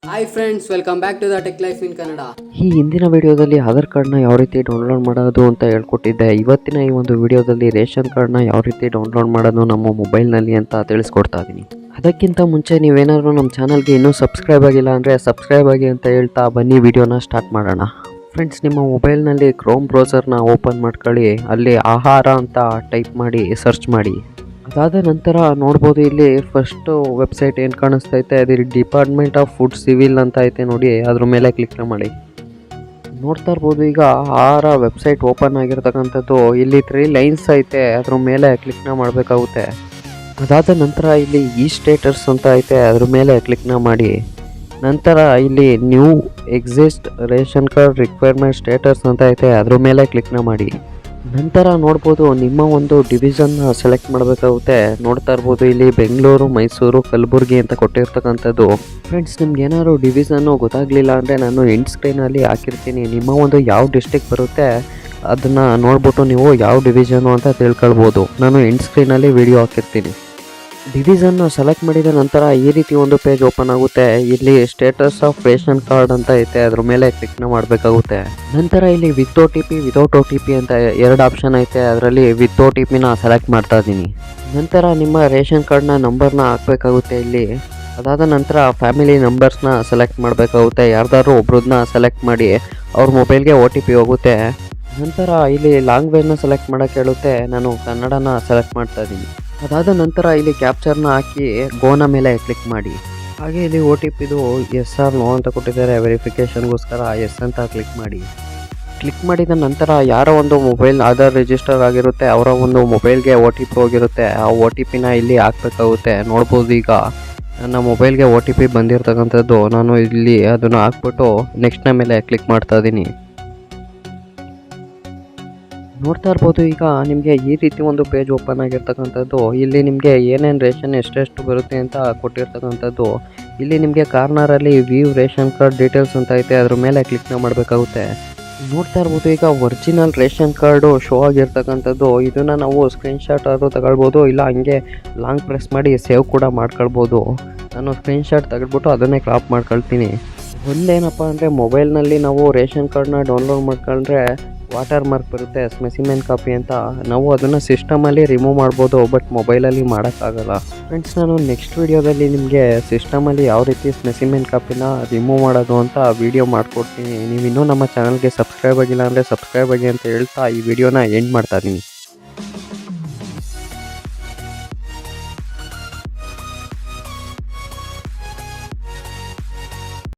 Hi friends, welcome back to the tech life in Kannada. ಈ ಹಿಂದಿನ ವಿಡಿಯೋದಲ್ಲಿ ಆಧಾರ್ ಕಾರ್ಡ್ನ ಯಾವ ರೀತಿ ಡೌನ್ಲೋಡ್ ಮಾಡೋದು ಅಂತ ಹೇಳ್ಕೊಟ್ಟಿದ್ದೆ. ಇವತ್ತಿನ ಈ ಒಂದು ವಿಡಿಯೋದಲ್ಲಿ ರೇಷನ್ ಕಾರ್ಡ್ನ ಯಾವ ರೀತಿ ಡೌನ್ಲೋಡ್ ಮಾಡೋದು ನಮ್ಮ ಮೊಬೈಲ್ನಲ್ಲಿ ಅಂತ ತಿಳಿಸ್ಕೊಡ್ತಾ ಇದ್ದೀನಿ. ಅದಕ್ಕಿಂತ ಮುಂಚೆ ನೀವೇನಾದರೂ ನಮ್ಮ ಚಾನಲ್ಗೆ ಇನ್ನೂ ಸಬ್ಸ್ಕ್ರೈಬ್ ಆಗಿಲ್ಲ ಅಂದರೆ ಸಬ್ಸ್ಕ್ರೈಬ್ ಆಗಿ ಅಂತ ಹೇಳ್ತಾ ಬನ್ನಿ ವಿಡಿಯೋನ ಸ್ಟಾರ್ಟ್ ಮಾಡೋಣ. ಫ್ರೆಂಡ್ಸ್, ನಿಮ್ಮ ಮೊಬೈಲ್ನಲ್ಲಿ ಕ್ರೋಮ್ ಬ್ರೌಸರ್ನ ಓಪನ್ ಮಾಡ್ಕೊಳ್ಳಿ. ಅಲ್ಲಿ ಆಹಾರ ಅಂತ ಟೈಪ್ ಮಾಡಿ ಸರ್ಚ್ ಮಾಡಿ. ಅದಾದ ನಂತರ ನೋಡ್ಬೋದು, ಇಲ್ಲಿ ಫಸ್ಟು ವೆಬ್ಸೈಟ್ ಏನು ಕಾಣಿಸ್ತೈತೆ ಅದು ಡಿಪಾರ್ಟ್ಮೆಂಟ್ ಆಫ್ ಫುಡ್ ಸಿವಿಲ್ ಅಂತ ಐತೆ ನೋಡಿ, ಅದ್ರ ಮೇಲೆ ಕ್ಲಿಕ್ ಮಾಡಿ. ನೋಡ್ತಾ ಇರ್ಬೋದು, ಈಗ ಆಹಾರ ವೆಬ್ಸೈಟ್ ಓಪನ್ ಆಗಿರ್ತಕ್ಕಂಥದ್ದು. ಇಲ್ಲಿ 3 ಲೈನ್ಸ್ ಐತೆ, ಅದ್ರ ಮೇಲೆ ಕ್ಲಿಕ್ನ ಮಾಡಬೇಕಾಗುತ್ತೆ. ಅದಾದ ನಂತರ ಇಲ್ಲಿ ಈ ಸ್ಟೇಟಸ್ ಅಂತ ಐತೆ, ಅದ್ರ ಮೇಲೆ ಕ್ಲಿಕ್ನ ಮಾಡಿ. ನಂತರ ಇಲ್ಲಿ new exist ration card requirement status ಅಂತ ಐತೆ, ಅದ್ರ ಮೇಲೆ ಕ್ಲಿಕ್ನ ಮಾಡಿ. ನಂತರ ನೋಡ್ಬೋದು, ನಿಮ್ಮ ಒಂದು ಡಿವಿಷನ್ನ ಸೆಲೆಕ್ಟ್ ಮಾಡಬೇಕಾಗುತ್ತೆ. ನೋಡ್ತಾ ಇರ್ಬೋದು, ಇಲ್ಲಿ ಬೆಂಗಳೂರು, ಮೈಸೂರು, ಕಲಬುರಗಿ ಅಂತ ಕೊಟ್ಟಿರ್ತಕ್ಕಂಥದ್ದು. ಫ್ರೆಂಡ್ಸ್, ನಿಮ್ಗೆ ಏನಾದ್ರು ಡಿವಿಷನ್ನು ಗೊತ್ತಾಗಲಿಲ್ಲ ಅಂದರೆ ನಾನು ಎಂಡ್ ಸ್ಕ್ರೀನಲ್ಲಿ ಹಾಕಿರ್ತೀನಿ. ನಿಮ್ಮ ಒಂದು ಯಾವ ಡಿಸ್ಟ್ರಿಕ್ಟ್ ಬರುತ್ತೆ ಅದನ್ನು ನೋಡ್ಬಿಟ್ಟು ನೀವು ಯಾವ ಡಿವಿಷನು ಅಂತ ತಿಳ್ಕೊಳ್ಬೋದು. ನಾನು ಎಂಡ್ ಸ್ಕ್ರೀನಲ್ಲಿ ವಿಡಿಯೋ ಹಾಕಿರ್ತೀನಿ. ಡಿವಿಷನ್ನ ಸೆಲೆಕ್ಟ್ ಮಾಡಿದ ನಂತರ ಈ ರೀತಿ ಒಂದು ಪೇಜ್ ಓಪನ್ ಆಗುತ್ತೆ. ಇಲ್ಲಿ ಸ್ಟೇಟಸ್ ಆಫ್ ರೇಷನ್ ಕಾರ್ಡ್ ಅಂತ ಐತೆ, ಅದ್ರ ಮೇಲೆ ಕ್ಲಿಕ್ನ ಮಾಡಬೇಕಾಗುತ್ತೆ. ನಂತರ ಇಲ್ಲಿ ವಿತ್ OTP ವಿತೌಟ್ OTP ಅಂತ 2 ಆಪ್ಷನ್ ಐತೆ, ಅದರಲ್ಲಿ ವಿತ್ OTPನ ಸೆಲೆಕ್ಟ್ ಮಾಡ್ತಾ ಇದ್ದೀನಿ. ನಂತರ ನಿಮ್ಮ ರೇಷನ್ ಕಾರ್ಡ್ನ ನಂಬರ್ನ ಹಾಕಬೇಕಾಗುತ್ತೆ ಇಲ್ಲಿ. ಅದಾದ ನಂತರ ಫ್ಯಾಮಿಲಿ ನಂಬರ್ಸ್ನ ಸೆಲೆಕ್ಟ್ ಮಾಡಬೇಕಾಗುತ್ತೆ. ಯಾರ್ದಾದ್ರು ಒಬ್ರನ್ನ ಸೆಲೆಕ್ಟ್ ಮಾಡಿ ಅವ್ರ ಮೊಬೈಲ್ಗೆ OTP ಹೋಗುತ್ತೆ. ನಂತರ ಇಲ್ಲಿ ಲ್ಯಾಂಗ್ವೇಜ್ನ ಸೆಲೆಕ್ಟ್ ಮಾಡೋಕ್ಕೆ ಹೇಳುತ್ತೆ. ನಾನು ಕನ್ನಡನ ಸೆಲೆಕ್ಟ್ ಮಾಡ್ತಾ ಇದ್ದೀನಿ. ಅದಾದ ನಂತರ ಇಲ್ಲಿ ಕ್ಯಾಪ್ಚರ್ನ ಹಾಕಿ ಗೋನ ಮೇಲೆ ಕ್ಲಿಕ್ ಮಾಡಿ. ಹಾಗೆ ಇಲ್ಲಿ OTPದು ಎಸ್ ಆರ್ ನೋ ಅಂತ ಕೊಟ್ಟಿದ್ದಾರೆ, ವೆರಿಫಿಕೇಷನ್ಗೋಸ್ಕರ ಎಸ್ ಅಂತ ಕ್ಲಿಕ್ ಮಾಡಿ. ಕ್ಲಿಕ್ ಮಾಡಿದ ನಂತರ ಯಾರೋ ಒಂದು ಮೊಬೈಲ್ ಆಧಾರ್ ರಿಜಿಸ್ಟರ್ ಆಗಿರುತ್ತೆ, ಅವರ ಒಂದು ಮೊಬೈಲ್ಗೆ OTP ಹೋಗಿರುತ್ತೆ. ಆ OTPನ ಇಲ್ಲಿ ಹಾಕ್ಬೇಕಾಗುತ್ತೆ. ನೋಡ್ಬೋದು, ಈಗ ನನ್ನ ಮೊಬೈಲ್ಗೆ OTP ಬಂದಿರತಕ್ಕಂಥದ್ದು. ನಾನು ಇಲ್ಲಿ ಅದನ್ನು ಹಾಕ್ಬಿಟ್ಟು ನೆಕ್ಸ್ಟ್ನ ಮೇಲೆ ಕ್ಲಿಕ್ ಮಾಡ್ತಾ ಇದ್ದೀನಿ. ನೋಡ್ತಾ ಇರ್ಬೋದು, ಈಗ ನಿಮಗೆ ಈ ರೀತಿ ಒಂದು ಪೇಜ್ ಓಪನ್ ಆಗಿರ್ತಕ್ಕಂಥದ್ದು. ಇಲ್ಲಿ ನಿಮಗೆ ಏನೇನು ರೇಷನ್ ಎಷ್ಟೆಷ್ಟು ಬರುತ್ತೆ ಅಂತ ಕೊಟ್ಟಿರ್ತಕ್ಕಂಥದ್ದು. ಇಲ್ಲಿ ನಿಮಗೆ ಕಾರ್ನರಲ್ಲಿ ವ್ಯೂ ರೇಷನ್ ಕಾರ್ಡ್ ಡೀಟೇಲ್ಸ್ ಅಂತ ಐತೆ, ಅದ್ರ ಮೇಲೆ ಕ್ಲಿಕ್ನ ಮಾಡಬೇಕಾಗುತ್ತೆ. ನೋಡ್ತಾ ಇರ್ಬೋದು, ಈಗ ಒರಿಜಿನಲ್ ರೇಷನ್ ಕಾರ್ಡು ಶೋ ಆಗಿರ್ತಕ್ಕಂಥದ್ದು. ಇದನ್ನು ನಾವು ಸ್ಕ್ರೀನ್ಶಾಟ್ ಆದರೂ ತಗೊಳ್ಬೋದು, ಇಲ್ಲ ಹಂಗೆ ಲಾಂಗ್ ಪ್ರೆಸ್ ಮಾಡಿ ಸೇವ್ ಕೂಡ ಮಾಡ್ಕೊಳ್ಬೋದು. ನಾನು ಸ್ಕ್ರೀನ್ಶಾಟ್ ತೆಗೆದ್ಬಿಟ್ಟು ಅದನ್ನೇ ಕ್ರಾಪ್ ಮಾಡ್ಕೊಳ್ತೀನಿ. ಒಂದೇನಪ್ಪ ಅಂದರೆ, ಮೊಬೈಲ್ನಲ್ಲಿ ನಾವು ರೇಷನ್ ಕಾರ್ಡ್ನ ಡೌನ್ಲೋಡ್ ಮಾಡ್ಕೊಂಡ್ರೆ ವಾಟರ್ ಮಾರ್ಕ್ ಬರುತ್ತೆ, ಸ್ಪೆಸಿಮೆನ್ ಕಾಪಿ ಅಂತ. ನಾವು ಅದನ್ನು ಸಿಸ್ಟಮಲ್ಲಿ ರಿಮೂವ್ ಮಾಡ್ಬೋದು, ಬಟ್ ಮೊಬೈಲಲ್ಲಿ ಮಾಡೋಕ್ಕಾಗಲ್ಲ. ಫ್ರೆಂಡ್ಸ್, ನಾನು ನೆಕ್ಸ್ಟ್ ವೀಡಿಯೋದಲ್ಲಿ ನಿಮಗೆ ಸಿಸ್ಟಮಲ್ಲಿ ಯಾವ ರೀತಿ ಸ್ಪೆಸಿಮೆನ್ ಕಾಪಿನ ರಿಮೂವ್ ಮಾಡೋದು ಅಂತ ವಿಡಿಯೋ ಮಾಡಿಕೊಡ್ತೀನಿ. ನೀವು ಇನ್ನೂ ನಮ್ಮ ಚಾನಲ್ಗೆ ಸಬ್ಸ್ಕ್ರೈಬ್ ಆಗಿಲ್ಲ ಅಂದರೆ ಸಬ್ಸ್ಕ್ರೈಬ್ ಆಗಿ ಅಂತ ಹೇಳ್ತಾ ಈ ವಿಡಿಯೋನ ಎಂಡ್ ಮಾಡ್ತಾ ಇದ್ದೀನಿ.